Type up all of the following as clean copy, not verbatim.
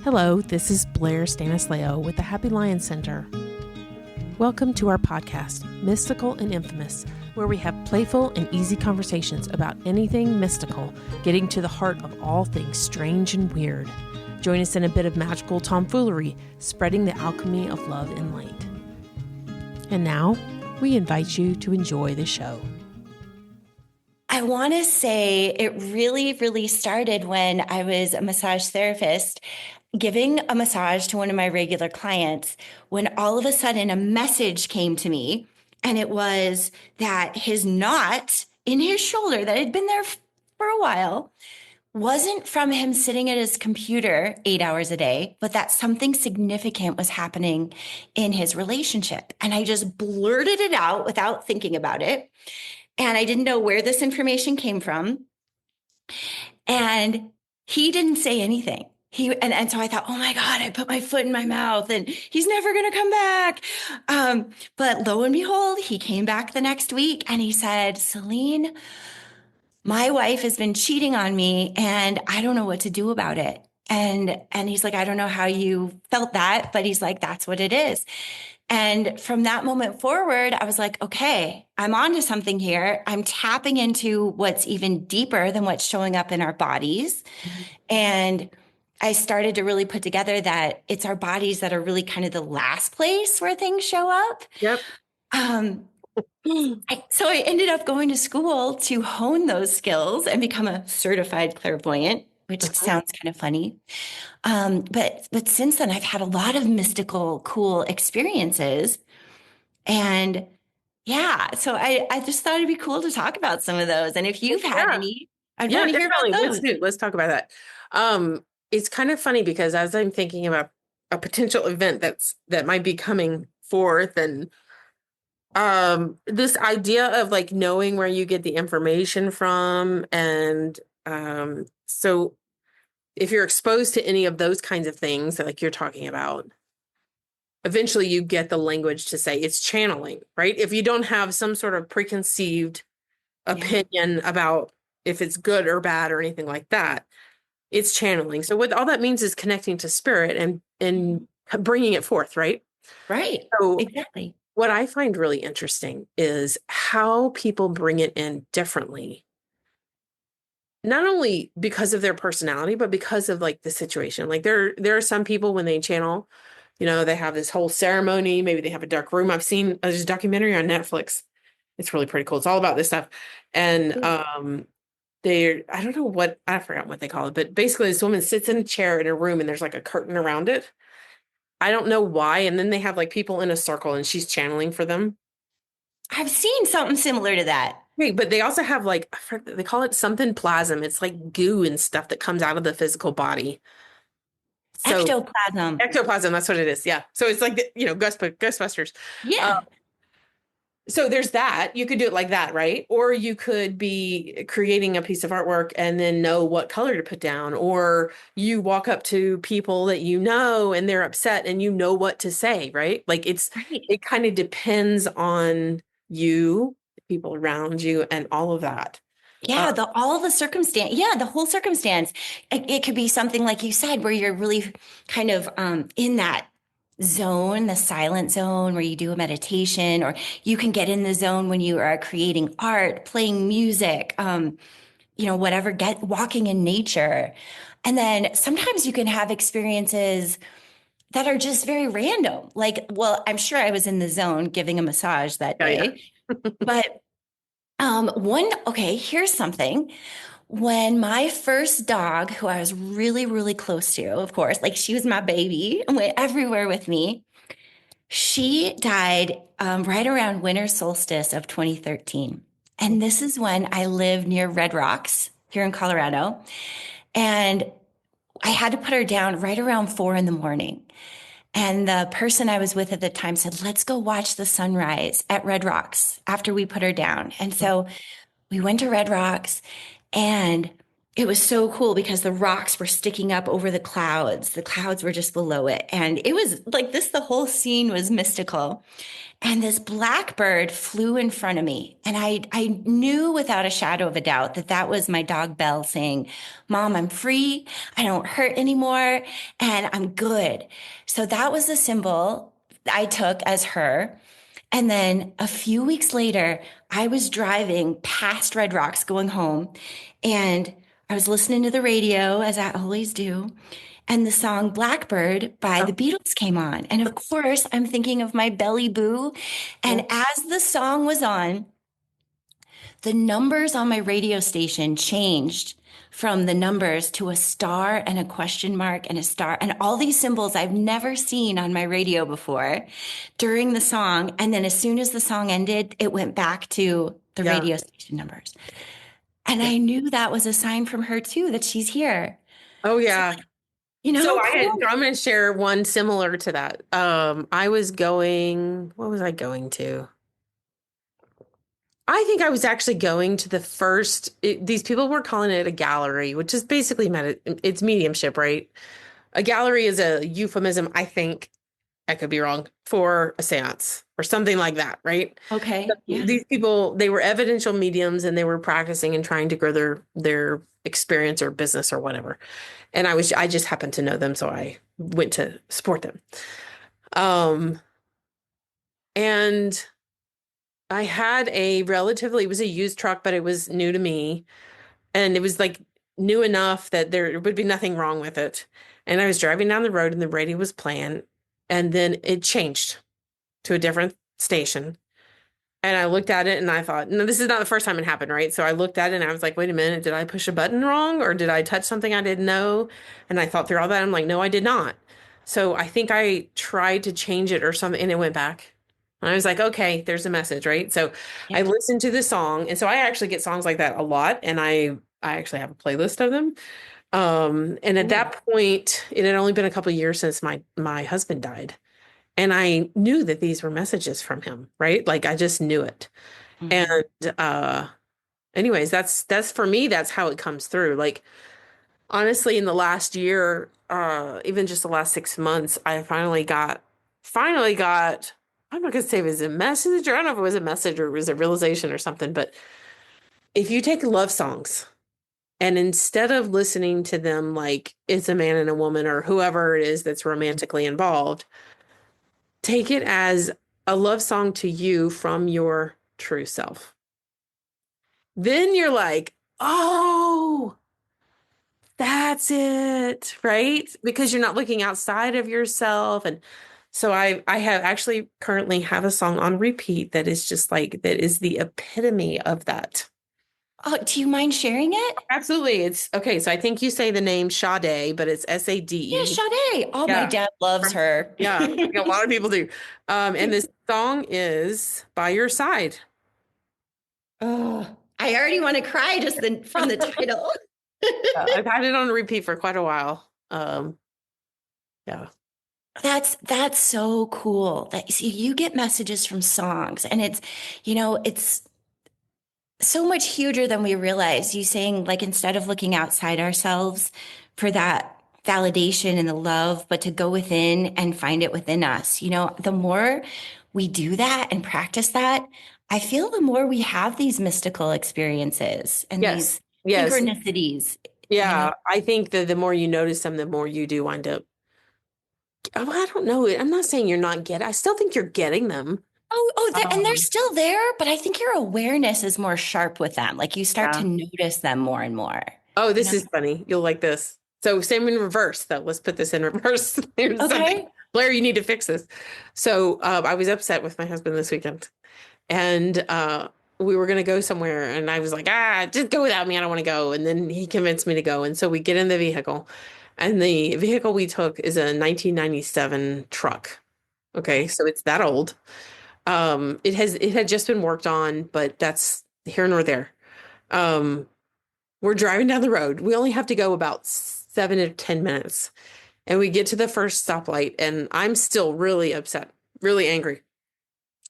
Hello, this is Blair Stanislao with the Happy Lion Center. Welcome to our podcast, Mystical and Infamous, where we have playful and easy conversations about anything mystical, getting to the heart of all things strange and weird. Join us in a bit of magical tomfoolery, spreading the alchemy of love and light. And now, we invite you to enjoy the show. I want to say it really started when I was a massage therapist giving a massage to one of my regular clients, when all of a sudden a message came to me, and it was that his knot in his shoulder that had been there for a while wasn't from him sitting at his computer 8 hours a day, but that something significant was happening in his relationship. And I just blurted it out without thinking about it. And I didn't know where this information came from. And he didn't say anything. And so I thought, oh my God, I put my foot in my mouth and he's never going to come back. But lo and behold, he came back the next week and he said, Celine, my wife has been cheating on me and I don't know what to do about it. And he's like, I don't know how you felt that, but he's like, that's what it is. And from that moment forward, I was like, okay, I'm onto something here. I'm tapping into what's even deeper than what's showing up in our bodies. Mm-hmm. And I started to really put together that it's our bodies that are really kind of the last place where things show up. Yep. So I ended up going to school to hone those skills and become a certified clairvoyant, which sounds kind of funny. But since then, I've had a lot of mystical, cool experiences. And yeah, so I just thought it'd be cool to talk about some of those. And if you've had any, I'd want to hear about those. Let's talk about that. It's kind of funny because as I'm thinking about a potential event that might be coming forth, and this idea of like knowing where you get the information from, and so if you're exposed to any of those kinds of things that like you're talking about, eventually you get the language to say it's channeling, right? If you don't have some sort of preconceived opinion about if it's good or bad or anything like that, it's channeling. So what all that means is connecting to spirit and bringing it forth, right? Right. So exactly. What I find really interesting is how people bring it in differently. Not only because of their personality, but because of like the situation. Like there are some people when they channel, you know, they have this whole ceremony. Maybe they have a dark room. I've seen there's a documentary on Netflix. It's really pretty cool. It's all about this stuff. And I don't know I forgot what they call it, but basically this woman sits in a chair in a room and there's like a curtain around it. I don't know why. And then they have like people in a circle and she's channeling for them. I've seen something similar to that. Right, but they also have like, they call it something plasm. It's like goo and stuff that comes out of the physical body. So, ectoplasm. Ectoplasm, that's what it is. Yeah. So it's like, Ghostbusters. Yeah. So there's that. You could do it like that, right? Or you could be creating a piece of artwork and then know what color to put down. Or you walk up to people that you know and they're upset and you know what to say, right? Like it kind of depends on you, people around you, and all of that. Yeah, the whole circumstance. It could be something like you said, where you're really kind of in that zone, the silent zone, where you do a meditation, or you can get in the zone when you are creating art, playing music, whatever, walking in nature. And then sometimes you can have experiences that are just very random. Like, well, I'm sure I was in the zone giving a massage that day, but here's something. When my first dog, who I was really, really close to, of course, like she was my baby and went everywhere with me, she died right around winter solstice of 2013. And this is when I lived near Red Rocks here in Colorado. And I had to put her down right around 4 a.m. And the person I was with at the time said, let's go watch the sunrise at Red Rocks after we put her down. And so we went to Red Rocks, and it was so cool because the rocks were sticking up over the clouds. The clouds were just below it. And it was like this, the whole scene was mystical. And this blackbird flew in front of me. And I knew without a shadow of a doubt that that was my dog Belle saying, Mom, I'm free. I don't hurt anymore. And I'm good. So that was the symbol I took as her. And then a few weeks later, I was driving past Red Rocks going home, and I was listening to the radio, as I always do. And the song Blackbird by the Beatles came on. And of course, I'm thinking of my belly boo. And as the song was on, the numbers on my radio station changed from the numbers to a star and a question mark and a star and all these symbols I've never seen on my radio before during the song. And then as soon as the song ended, it went back to the Yeah. radio station numbers. And I knew that was a sign from her too, that she's here. Oh So, yeah. So cool. I'm going to share one similar to that. I was going, what was I going to? I think I was actually going to the these people were calling it a gallery, which is basically it's mediumship, right? A gallery is a euphemism, I think, I could be wrong, for a seance or something like that, right? Okay. So Yeah. these people, they were evidential mediums and they were practicing and trying to grow their experience or business or whatever. And I just happened to know them, so I went to support them. Um, and I had it was a used truck, but it was new to me. And it was like new enough that there would be nothing wrong with it. And I was driving down the road and the radio was playing. And then it changed to a different station. And I looked at it and I thought, no, this is not the first time it happened, right? So I looked at it and I was like, wait a minute, did I push a button wrong or did I touch something I didn't know? And I thought through all that. I'm like, no, I did not. So I think I tried to change it or something and it went back. And I was like, okay, there's a message, right? So I Yeah. listened to the song. And so I actually get songs like that a lot. And I actually have a playlist of them. And at Cool. that point, it had only been a couple of years since my husband died. And I knew that these were messages from him, right? Like I just knew it. And Mhm. uh anyways, that's for me, that's how it comes through. Like honestly, in the last year, even just the last 6 months, I finally got I'm not gonna say it was a message, or I don't know if it was a message or it was a realization or something, but if you take love songs and instead of listening to them like it's a man and a woman or whoever it is that's romantically involved, take it as a love song to you from your true self. Then you're like, oh, that's it, right? Because you're not looking outside of yourself. And so I have actually currently have a song on repeat that is just like that is the epitome of that. Oh, do you mind sharing it? Absolutely. It's okay. So I think you say the name Sade, but it's Yeah, Sade. Sade. Oh, my Yeah. dad loves her. Yeah. A lot of people do. And this song is By Your Side. Oh, I already want to cry just from the title. I've had it on repeat for quite a while. Yeah. That's so cool. That see, you get messages from songs, and it's so much huger than we realize. You saying like instead of looking outside ourselves for that validation and the love, but to go within and find it within us. The more we do that and practice that, I feel the more we have these mystical experiences and Yes. these Yes. synchronicities, you know. Yeah. I think that the more you notice them, the more you do wind up. Oh, I don't know. I'm not saying you're not getting, I still think you're getting them. And they're Um, still there, but I think your awareness is more sharp with them. Like you start to yeah. notice them more and more, Oh, you this know? is funny. You'll like this. So same in reverse, though. Let's put this in reverse. Here's something. Okay. Blair, you need to fix this. So I was upset with my husband this weekend. And we were going to go somewhere. And I was like, just go without me. I don't want to go. And then he convinced me to go. And so we get in the vehicle. And the vehicle we took is a 1997 truck. Okay. So it's that old. It had just been worked on, but that's here nor there. Um, we're driving down the road. We only have to go about 7 to 10 minutes. And we get to the first stoplight. And I'm still really upset, really angry.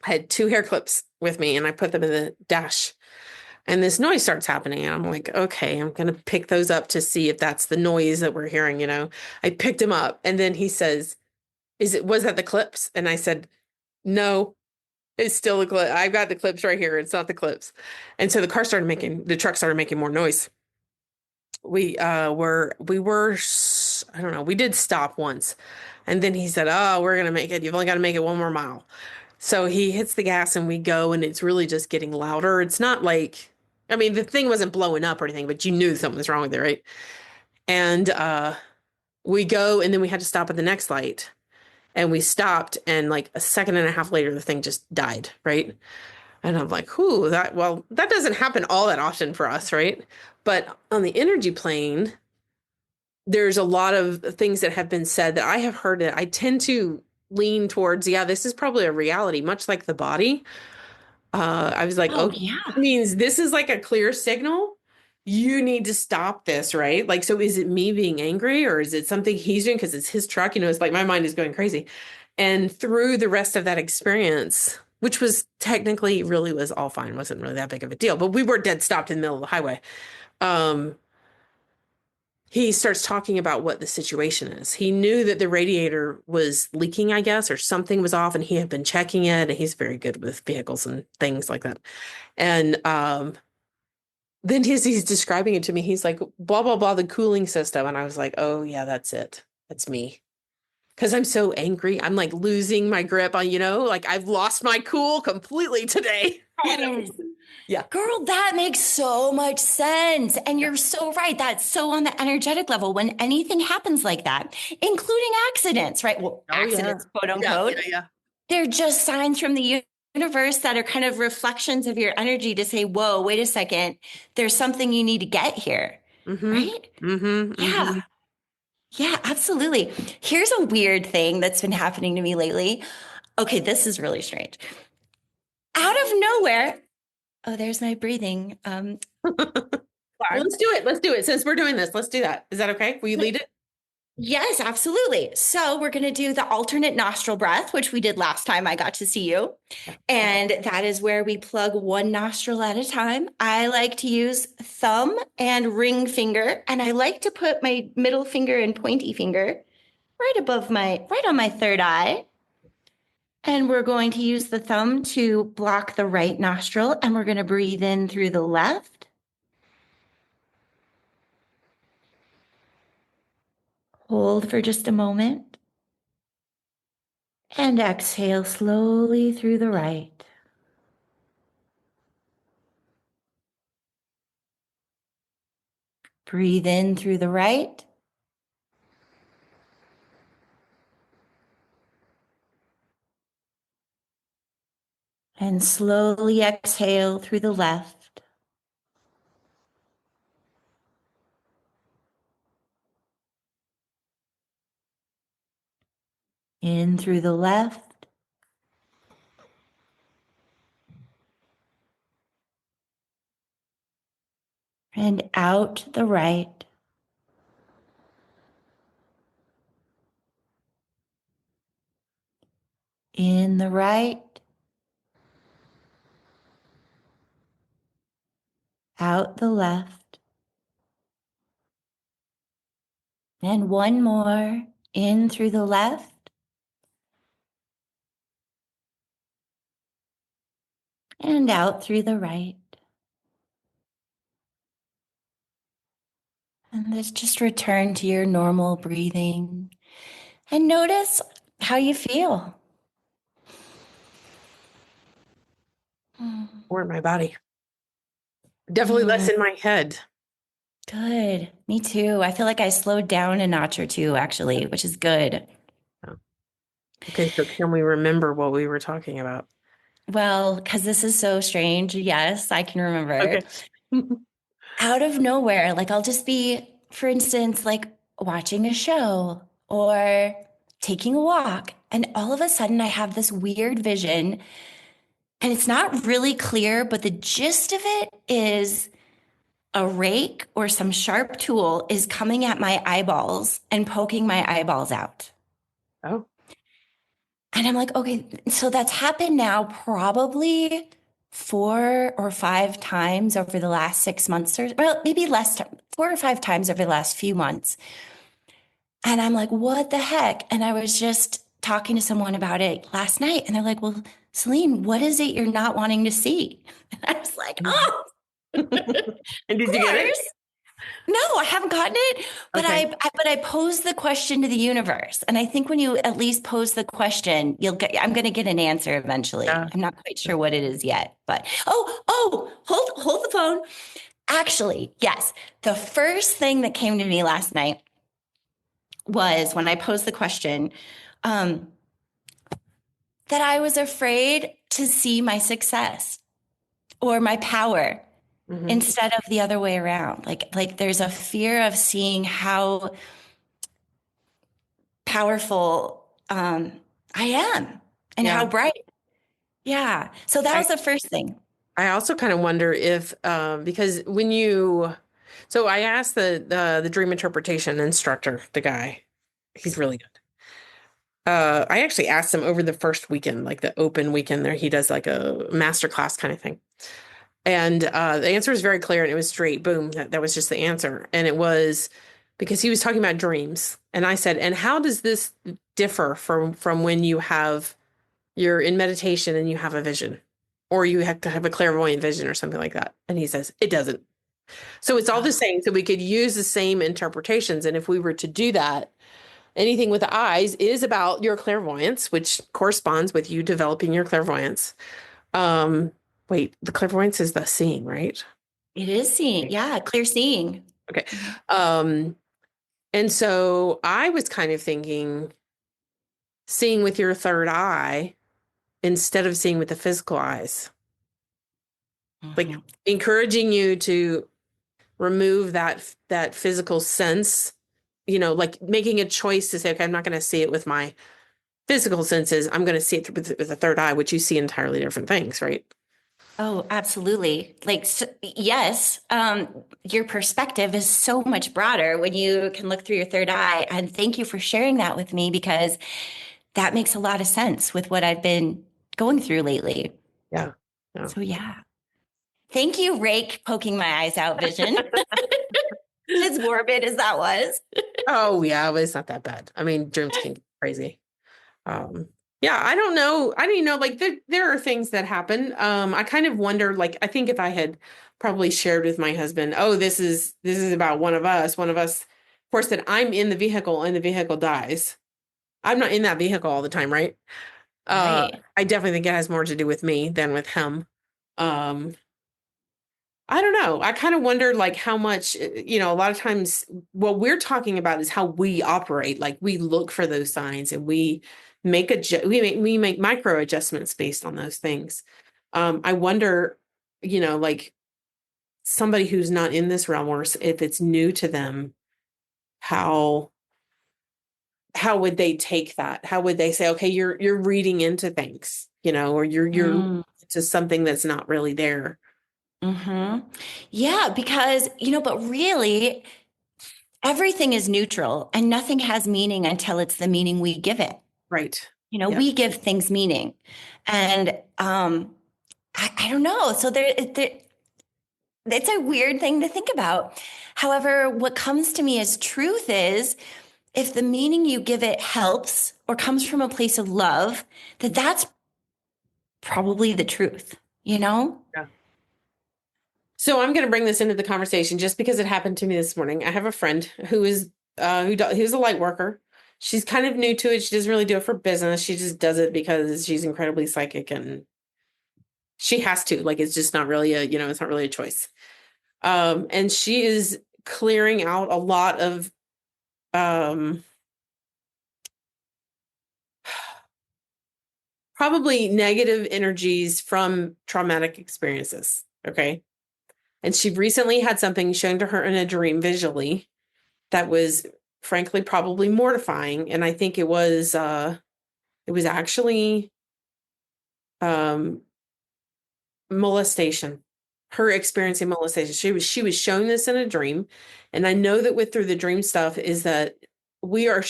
I had two hair clips with me and I put them in the dash. And this noise starts happening. And I'm like, okay, I'm going to pick those up to see if that's the noise that we're hearing, you know. I picked him up and then he says, was that the clips? And I said, no, it's still the clip. I've got the clips right here. It's not the clips. And so the truck started making more noise. I don't know, we did stop once. And then he said, oh, we're going to make it. You've only got to make it one more mile. So he hits the gas and we go, and it's really just getting louder. It's not like, I mean, the thing wasn't blowing up or anything, but you knew something was wrong with it, right? And we go, and then we had to stop at the next light. And we stopped, and like a second and a half later, the thing just died, right? And I'm like, whew, that doesn't happen all that often for us, right? But on the energy plane, there's a lot of things that have been said that I have heard that I tend to lean towards, yeah, this is probably a reality, much like the body. I was like, Oh, okay, yeah. that means this is like a clear signal. You need to stop this, right? Like, so is it me being angry, or is it something he's doing because it's his truck? You know, it's like my mind is going crazy. And through the rest of that experience, which was technically really was all fine, wasn't really that big of a deal, but we were dead stopped in the middle of the highway. Um, he starts talking about what the situation is. He knew that the radiator was leaking, I guess, or something was off, and he had been checking it. And he's very good with vehicles and things like that. And then he's describing it to me. He's like, blah, blah, blah, the cooling system. And I was like, oh, yeah, that's it. That's me. Because I'm so angry. I'm like losing my grip on, like I've lost my cool completely today. Yes. Yeah. Girl, that makes so much sense. And Yeah. you're so right. That's so on the energetic level when anything happens like that, including accidents, right? Well, Oh, yeah. accidents, quote Yeah. unquote, Yeah. Yeah. they're just signs from the universe that are kind of reflections of your energy to say, whoa, wait a second, there's something you need to get here, Mm-hmm. right? Mm-hmm. Yeah. Mm-hmm. Yeah, absolutely. Here's a weird thing that's been happening to me lately. Okay, this is really strange. Out of nowhere, oh, there's my breathing Well, alarm. let's do it. Let's do it. Since we're doing this, let's do that. Is that okay? Will you lead it? Yes, absolutely. So we're going to do the alternate nostril breath, which we did last time I got to see you. Yeah. And that is where we plug one nostril at a time. I like to use thumb and ring finger, and I like to put my middle finger and pointy finger right on my third eye. And we're going to use the thumb to block the right nostril, and we're going to breathe in through the left. Hold for just a moment. And exhale slowly through the right. Breathe in through the right. And slowly exhale through the left. In through the left. And out the right. In the right. Out the left. And one more. In through the left. And out through the right. And let's just return to your normal breathing and notice how you feel. Or in my body. Definitely less Mm, in my head. good. Me too. I feel like I slowed down a notch or two, actually, which is good. Oh. Okay, so can we remember what we were talking about? Well, because this is so strange. Yes, I can remember. Okay. Out of nowhere, like I'll just be, for instance, like watching a show or taking a walk. And all of a sudden, I have this weird vision. And it's not really clear, but the gist of it is a rake or some sharp tool is coming at my eyeballs and poking my eyeballs out. Oh. And I'm like, okay, so that's happened now probably 4 or 5 times over the last 6 months, or well, maybe less, 4 or 5 times over the last few months. And I'm like, what the heck? And I was just talking to someone about it last night. And they're like, well, Celine, what is it you're not wanting to see? And I was like, oh, And of did you get it? course. No, I haven't gotten it, but Okay. I posed the question to the universe, and I think when you at least pose the question, you'll get. I'm going to get an answer eventually. Yeah. I'm not quite sure what it is yet, but hold the phone. Actually, yes, the first thing that came to me last night was when I posed the question, um, that I was afraid to see my success or my power Hmm. instead of the other way around. Like there's a fear of seeing how powerful I am and how Yeah. bright. Yeah. So that I, was the first thing. I also kind of wonder if, because so I asked the dream interpretation instructor, the guy, he's really good. I actually asked him over the first weekend, like the open weekend there, he does like a master class kind of thing. And the answer was very clear and it was straight. Boom. That was just the answer. And it was because he was talking about dreams. And I said, and how does this differ from when you're in meditation and you have a vision? Or you have to have a clairvoyant vision or something like that. And he says, it doesn't. So it's all the Oh, same. So we could use the same interpretations. And if we were to do that, anything with the eyes is about your clairvoyance, which corresponds with you developing your clairvoyance. Um, wait, the clairvoyance is the seeing, right? it is seeing. Yeah, clear seeing. Okay. Mhm. Um, and so I was kind of thinking seeing with your third eye instead of seeing with the physical eyes, like Mhm. encouraging you to remove that physical sense, like making a choice to say, okay, I'm not going to see it with my physical senses. I'm going to see it with the third eye, which you see entirely different things, right? Oh, absolutely. Yes, your perspective is so much broader when you can look through your third eye. And thank you for sharing that with me because that makes a lot of sense with what I've been going through lately. Yeah. Yeah. So, yeah. Thank you, Rake, poking my eyes out vision. As morbid as that was. Oh yeah, but it's not that bad. I mean, dreams can get crazy. Um, yeah, I don't know. I don't know. Like there are things that happen. I kind of wonder, like, I think if I had probably shared with my husband, oh, this is about one of us, of course, that I'm in the vehicle and the vehicle dies. I'm not in that vehicle all the time, right? Right. I definitely think it has more to do with me than with him. Um, I don't know. I kind of wonder like how much, a lot of times what we're talking about is how we operate. Like we look for those signs and we make micro adjustments based on those things. I wonder, like somebody who's not in this realm or if it's new to them, how how would they take that? How would they say, okay, you're reading into things, or you're Mm, to something that's not really there. hmm. Yeah, because, but really, everything is neutral and nothing has meaning until it's the meaning we give it. Right. Yeah. We give things meaning. And I don't know. So it's a weird thing to think about. However, what comes to me as truth is if the meaning you give it helps or comes from a place of love, that's probably the truth, you know? Yeah. So I'm going to bring this into the conversation just because it happened to me this morning. I have a friend who's a light worker. She's kind of new to it. She doesn't really do it for business. She just does it because she's incredibly psychic and she has to. Like it's just not really it's not really a choice. And she is clearing out a lot of um probably negative energies from traumatic experiences. Okay. And she recently had something shown to her in a dream visually that was frankly probably mortifying. And I think it was actually um molestation. Her experiencing molestation. She was shown this in a dream. And I know that with through the dream stuff is that we are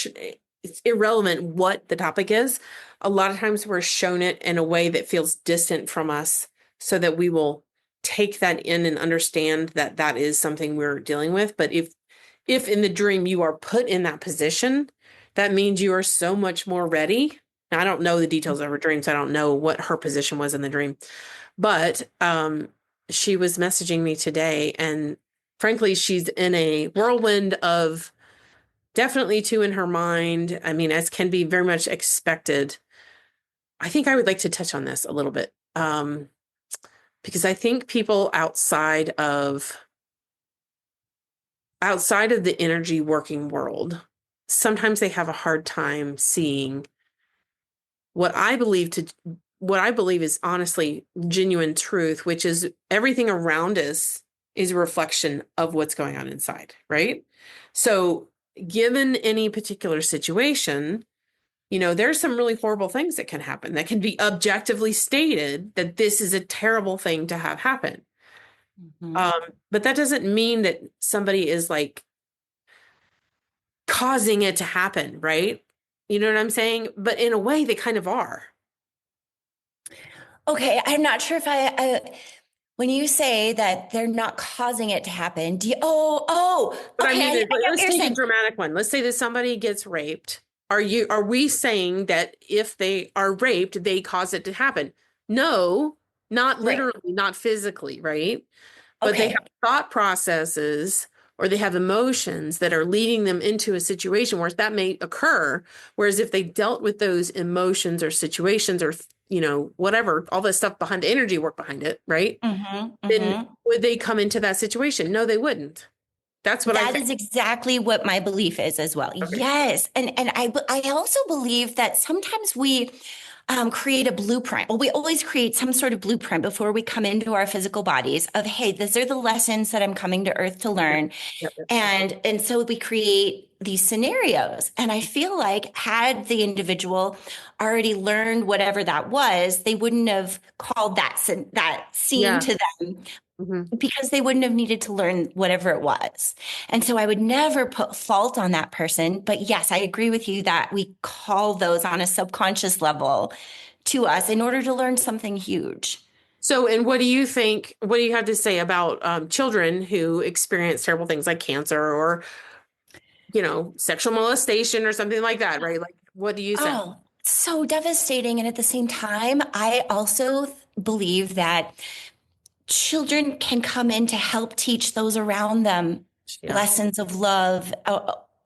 it's irrelevant what the topic is. A lot of times we're shown it in a way that feels distant from us so that we will take that in and understand that that is something we're dealing with. But if in the dream you are put in that position, that means you are so much more ready. Now, I don't know the details of her dream, so I don't know what her position was in the dream. But she was messaging me today, and frankly, she's in a whirlwind of definitely two in her mind. I mean, as can be very much expected. I think I would like to touch on this a little bit, because I think people outside of the energy working world, sometimes they have a hard time seeing what I believe to what I believe is honestly genuine truth, which is everything around us is a reflection of what's going on inside, right? So, given any particular situation, there's some really horrible things that can happen that can be objectively stated that this is a terrible thing to have happen. Mhm. But that doesn't mean that somebody is like causing it to happen, right? You know what I'm saying? But in a way, they kind of are. Okay, I'm not sure if when you say that they're not causing it to happen, What I okay, mean I is, get what let's you're take a saying. dramatic one. Let's say that somebody gets raped. Are we saying that if they are raped, they cause it to happen? No, not Right. literally, not physically, right? But they Okay. have thought processes or they have emotions that are leading them into a situation where that may occur. Whereas if they dealt with those emotions or situations or, whatever, all the stuff behind the energy work behind it, right? Mm-hmm, Then mm-hmm. would they come into that situation? No, they wouldn't. That's what I That think. is exactly what my belief is as well. Okay. Yes, and I also believe that sometimes we create a blueprint. Well, we always create some sort of blueprint before we come into our physical bodies of, hey, these are the lessons that I'm coming to Earth to Yep. learn, Yep. Yep. and so we create these scenarios. And I feel like had the individual already learned whatever that was, they wouldn't have called that scene Yeah. to them Hmm. because they wouldn't have needed to learn whatever it was. And so I would never put fault on that person. But yes, I agree with you that we call those on a subconscious level to us in order to learn something huge. So, and what do you think? What do you have to say about children who experience terrible things like cancer or, sexual molestation or something like that, right? Like, what do you say? Oh, so devastating. And at the same time, I also believe that children can come in to help teach those around them Yeah. lessons of love,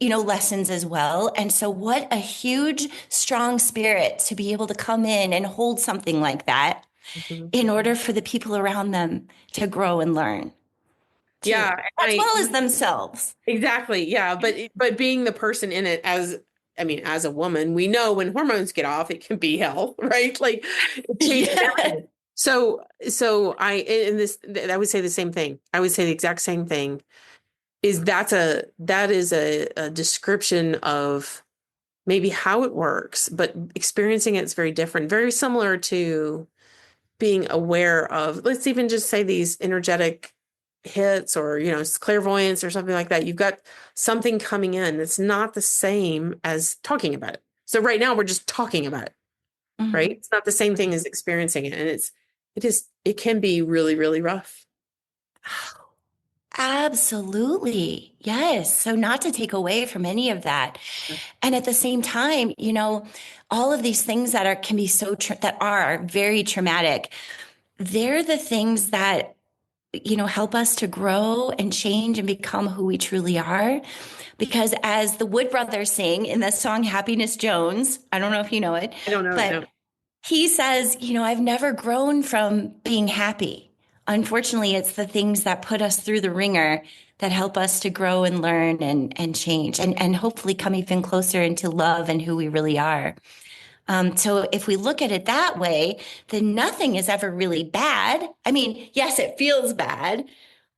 lessons as well. And so, what a huge, strong spirit to be able to come in and hold something like that Mhm. in order for the people around them to grow and learn too, Yeah, as well as themselves. exactly. Yeah, but being the person in it as a woman, we know when hormones get off, it can be hell, right? Like it changes Yeah. everything. So I in this I would say the same thing. I would say the exact same thing. That is a description of maybe how it works, but experiencing it's very different, very similar to being aware of, let's even just say these energetic hits or, clairvoyance or something like that. You've got something coming in that's not the same as talking about it. So right now we're just talking about it, right? Mhm. It's not the same thing as experiencing it. And it can be really, really rough. Absolutely. Yes. So, not to take away from any of that. And at the same time, all of these things that can be that are very traumatic, they're the things that, help us to grow and change and become who we truly are. Because as the Wood Brothers sing in the song Happiness Jones, I don't know if you know it, I don't know it. but No. he says, I've never grown from being happy. Unfortunately, it's the things that put us through the ringer that help us to grow and learn and change and hopefully come even closer into love and who we really are. So if we look at it that way, then nothing is ever really bad. I mean, yes, it feels bad.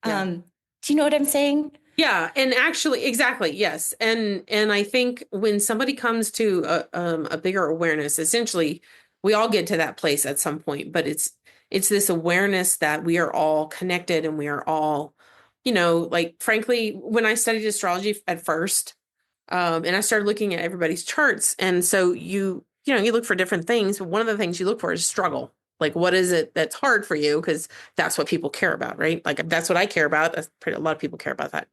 Yeah. Do you know what I'm saying? Yeah, and actually, exactly, yes, and I think when somebody comes to a bigger awareness, essentially, we all get to that place at some point, but it's this awareness that we are all connected and we are all, like frankly, when I studied astrology at first, and I started looking at everybody's charts, and so you look for different things, but one of the things you look for is struggle. Like, what is it that's hard for you? Because that's what people care about, right? Like, that's what I care about. A lot of people care about that.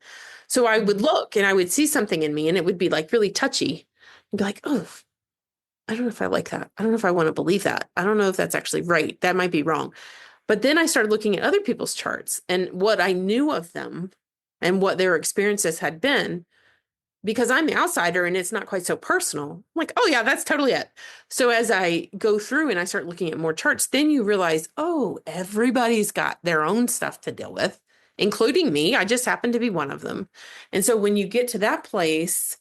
So I would look and I would see something in me and it would be like really touchy. I'd be like, oh, I don't know if I like that. I don't know if I want to believe that. I don't know if that's actually right. That might be wrong. But then I started looking at other people's charts and what I knew of them and what their experiences had been because I'm the outsider and it's not quite so personal. I'm like, oh yeah, that's totally it. So as I go through and I start looking at more charts, then you realize, oh, everybody's got their own stuff to deal with, including me. I just happen to be one of them. And so when you get to that place,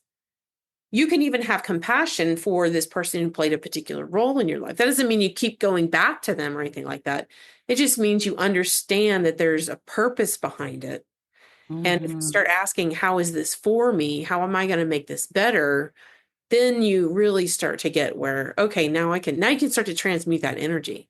you can even have compassion for this person who played a particular role in your life. That doesn't mean you keep going back to them or anything like that. It just means you understand that there's a purpose behind it. And if you Mm-hmm. start asking, how is this for me? How am I going to make this better? Then you really start to get where, okay, now you can start to transmute that energy.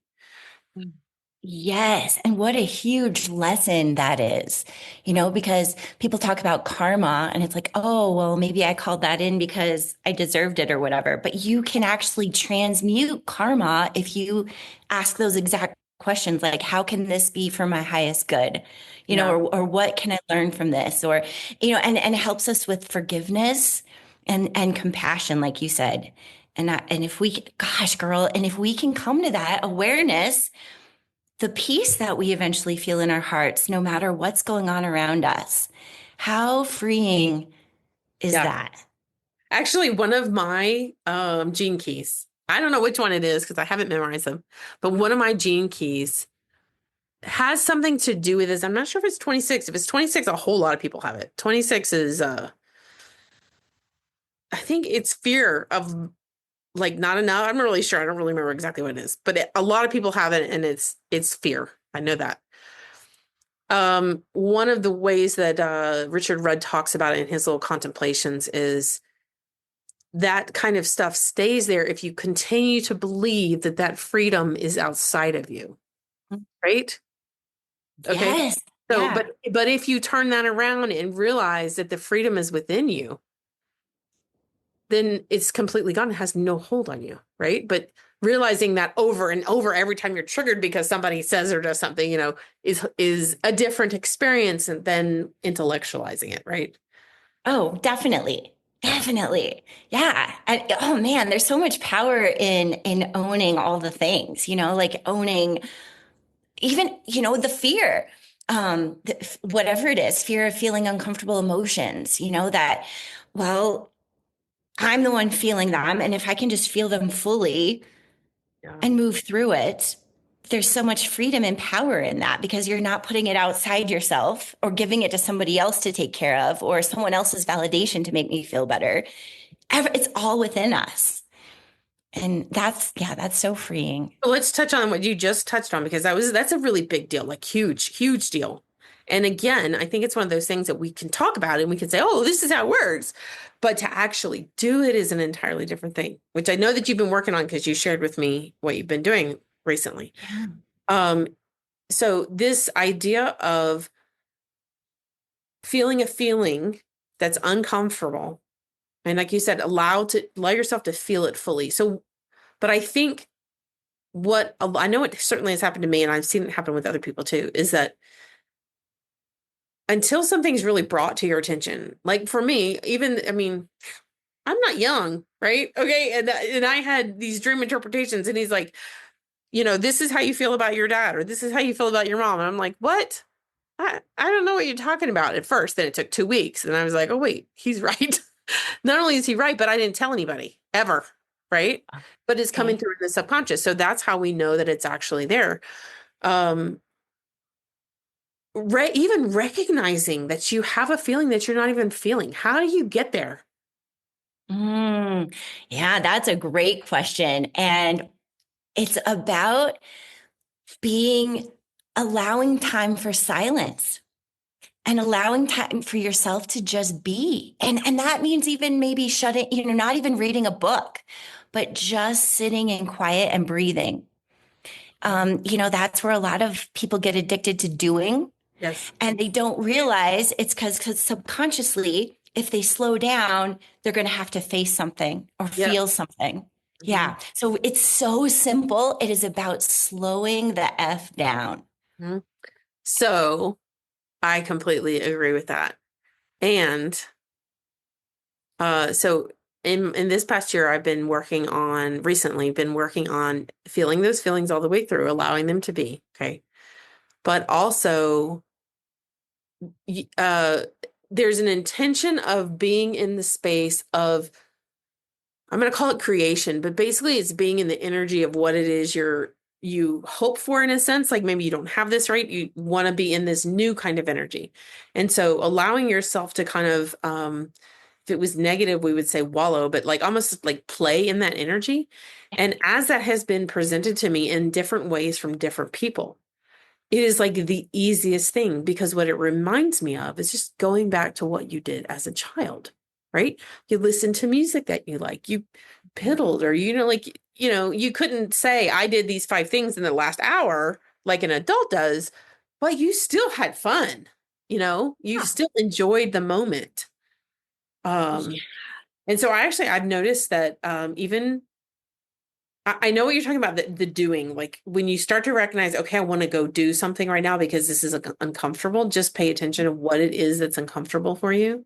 Yes. And what a huge lesson that is, because people talk about karma and it's like, oh, well, maybe I called that in because I deserved it or whatever. But you can actually transmute karma if you ask those exact questions, like, how can this be for my highest good? Yeah. Or what can I learn from this? Or, and it helps us with forgiveness and compassion, like you said. And if we, gosh, girl, and if we can come to that awareness, the peace that we eventually feel in our hearts, no matter what's going on around us. How freeing is Yeah. that? Actually, one of my gene keys, I don't know which one it is because I haven't memorized them, but one of my gene keys has something to do with this. I'm not sure if it's 26. If it's 26, a whole lot of people have it. 26 is I think it's fear of like not enough. I'm not really sure. I don't really remember exactly what it is, but a lot of people have it and it's fear. I know that. One of the ways that Richard Rudd talks about it in his little contemplations is that kind of stuff stays there if you continue to believe that that freedom is outside of you, right? Okay. Yes. So, Yeah. but if you turn that around and realize that the freedom is within you, then it's completely gone. It has no hold on you, right? But realizing that over and over every time you're triggered because somebody says or does something, is a different experience than intellectualizing it, right? Oh, definitely. Yeah. Definitely. Yeah. Oh man, there's so much power in owning all the things, like owning even, the fear. Whatever it is, fear of feeling uncomfortable emotions, that, well, I'm the one feeling them. And if I can just feel them fully Yeah. and move through it, there's so much freedom and power in that because you're not putting it outside yourself or giving it to somebody else to take care of or someone else's validation to make me feel better. It's all within us. And that's so freeing. So let's touch on what you just touched on because that's a really big deal, like huge, huge deal. And again, I think it's one of those things that we can talk about and we can say, oh, this is how it works. But to actually do it is an entirely different thing, which I know that you've been working on because you shared with me what you've been doing recently. Yeah. Um, so this idea of feeling a feeling that's uncomfortable, and like you said, allow yourself to feel it fully. So, but I think what I know it certainly has happened to me, and I've seen it happen with other people too, is that until something's really brought to your attention, like for me, even, I mean, I'm not young, right? Okay. And I had these dream interpretations, and he's like, this is how you feel about your dad, or this is how you feel about your mom. And I'm like, what? I don't know what you're talking about at first. Then it took 2 weeks. And I was like, oh, wait, he's right. Not only is he right, but I didn't tell anybody ever. Right. But it's coming Okay. through in the subconscious. So that's how we know that it's actually there. Um, even recognizing that you have a feeling that you're not even feeling. How do you get there? Yeah, that's a great question. And it's about being allowing time for silence and allowing time for yourself to just be. And that means even maybe shutting, not even reading a book, but just sitting in quiet and breathing. That's where a lot of people get addicted to doing, Yes. and they don't realize it's because subconsciously, if they slow down, they're going to have to face something or Yep. feel something. Yeah. So it's so simple. It is about slowing the F down. Mhm. So I completely agree with that. And so in this past year, I've been working on recently been working on feeling those feelings all the way through, allowing them to be, okay. But also uh there's an intention of being in the space of, I'm going to call it creation, but basically it's being in the energy of what it is you hope for, in a sense. Like maybe you don't have this, right? You want to be in this new kind of energy. And so allowing yourself to kind of, if it was negative, we would say wallow, but like almost like play in that energy. And as that has been presented to me in different ways from different people, it is like the easiest thing, because what it reminds me of is just going back to what you did as a child, right? You listened to music that you like, you piddled, or, like, you couldn't say, I did these 5 things in the last hour like an adult does, but you still had fun, you Yeah. still enjoyed the moment. Yeah. Um, and so I've noticed that even I know what you're talking about, the doing. Like when you start to recognize, okay, I want to go do something right now because this is uncomfortable, just pay attention to what it is that's uncomfortable for you.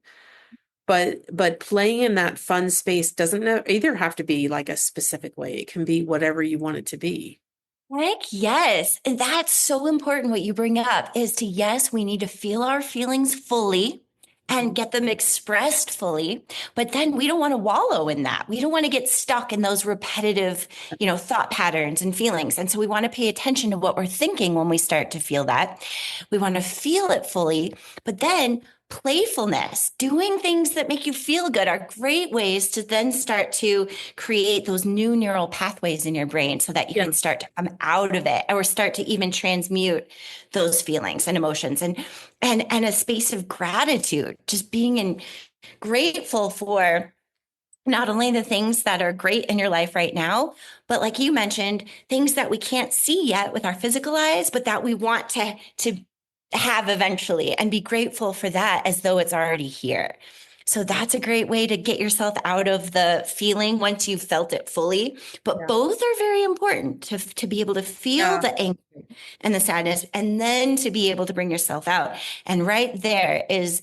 But playing in that fun space doesn't either have to be like a specific way. It can be whatever you want it to be. Heck yes. And that's so important. What you bring up is to, yes, we need to feel our feelings fully and Mhm. get them expressed fully. But then we don't want to wallow in that. We don't want to get stuck in those repetitive, thought patterns and feelings. And so we want to pay attention to what we're thinking when we start to feel that. We want to feel it fully, but then playfulness, doing things that make you feel good are great ways to then start to create those new neural pathways in your brain so that you Yeah. can start to come out of it or start to even transmute those feelings and emotions and a space of gratitude, just being grateful for not only the things that are great in your life right now, but like you mentioned, things that we can't see yet with our physical eyes, but that we want to have eventually, and be grateful for that as though it's already here. So that's a great way to get yourself out of the feeling once you've felt it fully. But Yeah. both are very important to be able to feel Yeah. the anger and the sadness, and then to be able to bring yourself out. And right there is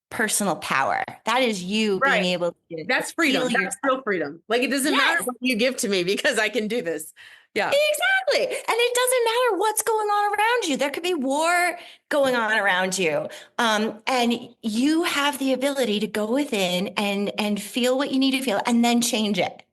personal power. That is you being Right. able to That's feel freedom. That's yourself. real freedom. Like it doesn't matter Yes, what you give to me because I can do this. Yeah. exactly. And it doesn't matter what's going on around you. There could be war going on around you. And you have the ability to go within and feel what you need to feel and then change it. And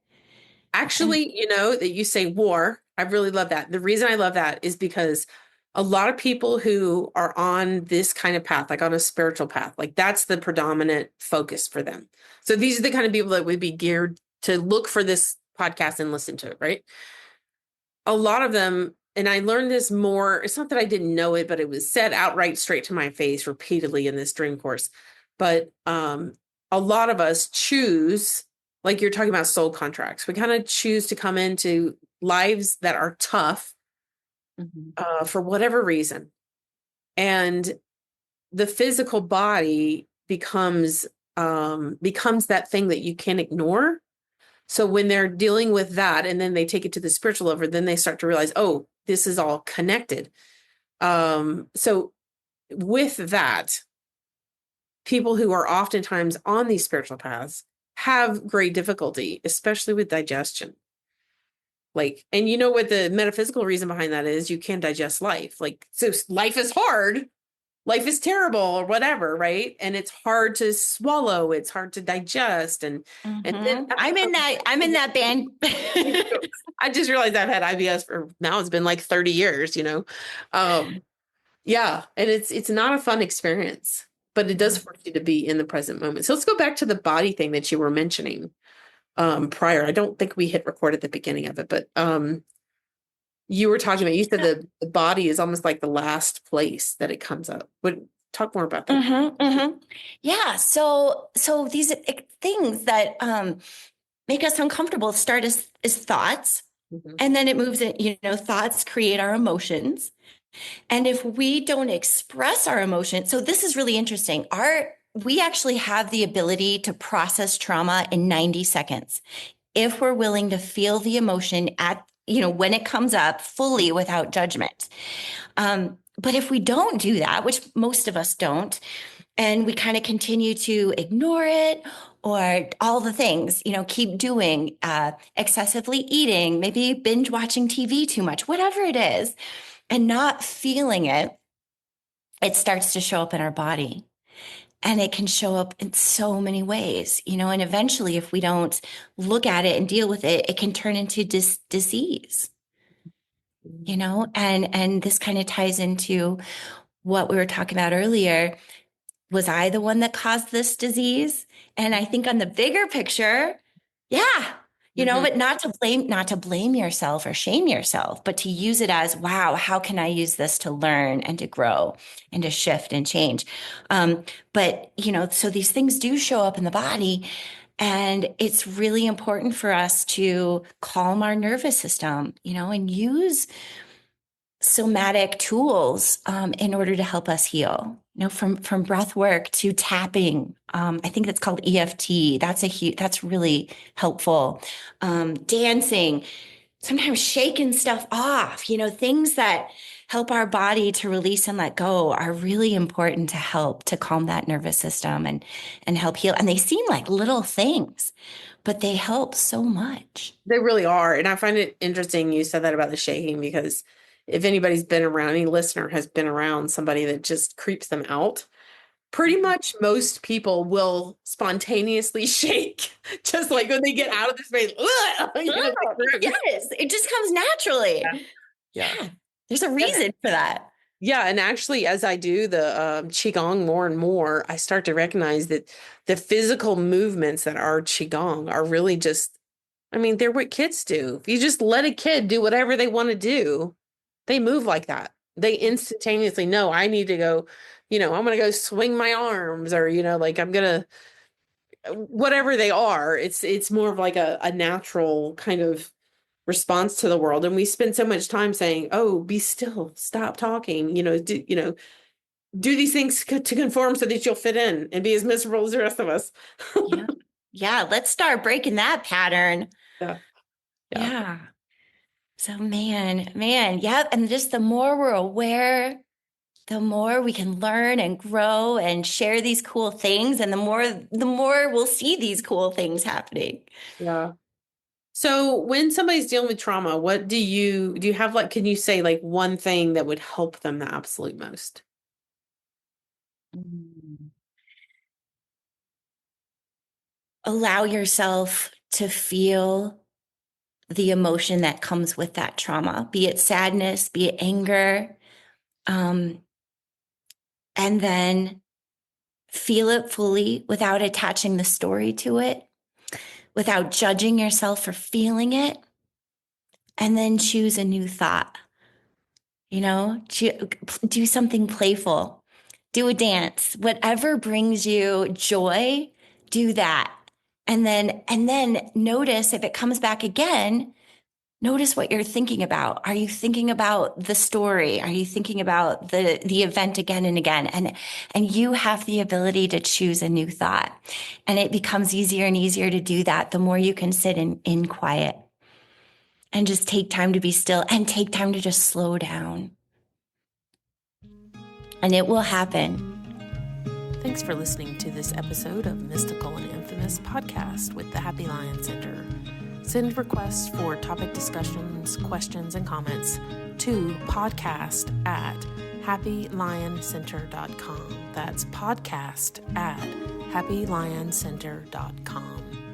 Actually, that you say war, I really love that. The reason I love that is because a lot of people who are on this kind of path, like on a spiritual path, like that's the predominant focus for them. So these are the kind of people that would be geared to look for this podcast and listen to it, right? A lot of them, and I learned this more, it's not that I didn't know it, but it was said outright straight to my face repeatedly in this dream course. But a lot of us choose, like you're talking about soul contracts, we kind of choose to come into lives that are tough Mhm. for whatever reason. And the physical body becomes that thing that you can't ignore. So when they're dealing with that and then they take it to the spiritual level, then they start to realize, oh, this is all connected. So with that, people who are oftentimes on these spiritual paths have great difficulty, especially with digestion. Like, and you know what the metaphysical reason behind that is? You can't digest life. Like, so life is hard, life is terrible, or whatever, right? And it's hard to swallow, it's hard to digest, and then Mhm. after I'm in that. I'm in that band. I just realized I've had IBS for now it's been like 30 years, Um, yeah, and it's not a fun experience, but it does force you to be in the present moment. So let's go back to the body thing that you were mentioning prior. I don't think we hit record at the beginning of it, but you were talking about, you said the body is almost like the last place that it comes up. Would talk more about that. Yeah. So these things that make us uncomfortable start as thoughts, Mhm. and then it moves in. Thoughts create our emotions. And if we don't express our emotion, so this is really interesting. We actually have the ability to process trauma in 90 seconds. if we're willing to feel the emotion when it comes up fully without judgment. But if we don't do that, which most of us don't, and we kind of continue to ignore it or all the things, keep doing, excessively eating, maybe binge watching TV too much, whatever it is, and not feeling it, it starts to show up in our body. And it can show up in so many ways, and eventually if we don't look at it and deal with it, it can turn into disease, and this kind of ties into what we were talking about earlier. Was I the one that caused this disease? And I think on the bigger picture, yeah, but not to blame yourself or shame yourself, but to use it as, wow, how can I use this to learn and to grow and to shift and change? But so these things do show up in the body, and it's really important for us to calm our nervous system, and use somatic tools in order to help us heal. From breath work to tapping. I think that's called EFT. That's really helpful. Dancing, sometimes shaking stuff off. Things that help our body to release and let go are really important to help to calm that nervous system and help heal. And they seem like little things, but they help so much. They really are. And I find it interesting you said that about the shaking, because if anybody's been around, any listener has been around somebody that just creeps them out, pretty much most people will spontaneously shake, just like when they get out of the space. Yes, it just comes naturally. Yeah. There's a reason for that. Yeah. And actually, as I do the Qigong more and more, I start to recognize that the physical movements that are Qigong are really just, they're what kids do. If you just let a kid do whatever they want to do, they move like that. They instantaneously know, I need to go, I'm going to go swing my arms, or, I'm going to, whatever they are. It's more of like a natural kind of response to the world. And we spend so much time saying, oh, be still, stop talking, do these things to conform so that you'll fit in and be as miserable as the rest of us. Yeah. Let's start breaking that pattern. Yeah. So man, yeah. And just the more we're aware, the more we can learn and grow and share these cool things. And the more we'll see these cool things happening. Yeah. So when somebody's dealing with trauma, what do you have, like, can you say like one thing that would help them the absolute most? Allow yourself to feel the emotion that comes with that trauma, be it sadness, be it anger. And then feel it fully without attaching the story to it, without judging yourself for feeling it. And then choose a new thought, do something playful, do a dance, whatever brings you joy, do that. And then notice if it comes back again. Notice what you're thinking about. Are you thinking about the story? Are you thinking about the event again and again? And you have the ability to choose a new thought. And it becomes easier and easier to do that the more you can sit in quiet and just take time to be still and take time to just slow down. And it will happen. Thanks for listening to this episode of Mystical and Infamous Podcast with the Happy Lion Center. Send requests for topic discussions, questions, and comments to podcast@happylioncenter.com. That's podcast@happylioncenter.com.